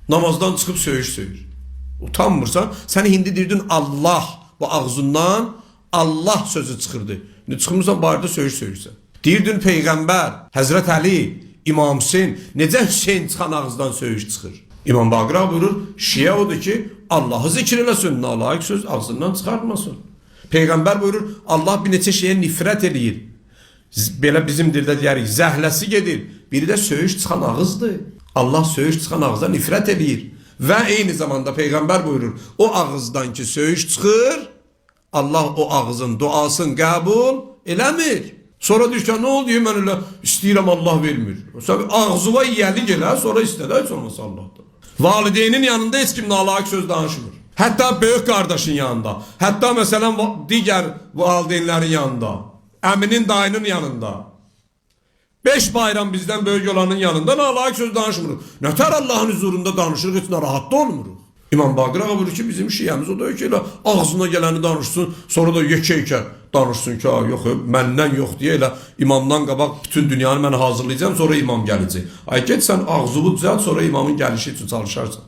Namazdan çıxıb söyür. Utanmırsan, sən indi deyirdin Allah, bu ağzından Allah sözü çıxırdı. Ne çıxmırsan barda söyürsən. Deyirdin Peyğəmbər, Həzrət Əli, İmam Hüseyin, necə Hüseyin çıxan ağızdan söyüş çıxır? İmam Baqir buyurur, şiə odur ki, Allah'ı zikr eləsin, nalayiq söz ağzından çıxartmasın. Peyğəmbər buyurur, Allah bir neçə şeyə nifrət eləyir. Belə bizim dildə deyərik, zəhləsi gedir. Biri də söyüş çıxan ağızdır. Allah söyüş çıxan ağızdan nifrət eləyir. Və eyni zamanda Peyğəmbər buyurur, o ağızdan ki söyüş çıxır, Allah o ağızın duasını qəbul eləmir. Sonra deyir ki, nə oldu? Mən elə istəyirəm, Allah vermir. Sən ağzıva yiyəli gələ, sonra istədə, heç olmasa Allah'dan. Valideynin yanında heç kim nalayiq söz danışmır. Hətta böyük qardaşın yanında, hətta məsələn digər valideynlərin yanında, əminin, dayının yanında. 5 bayram bizdən böyük olanın yanında nalayiq söz danışmırıq. Nətər Allah'ın huzurunda danışırıq, heç narahat da olmuruq. İmam Baqir ağa buyurur ki, bizim şiyəmiz o da ki, elə ağzına gələni danışsın, sonra da yekə-yekə danışsın ki, yox, məndən yox deyə elə imamdan qabaq bütün dünyanı mən hazırlayacağım, sonra imam gələcək. Ay get sən ağzını düzəlt, sonra imamın gəlişi üçün çalışarsan.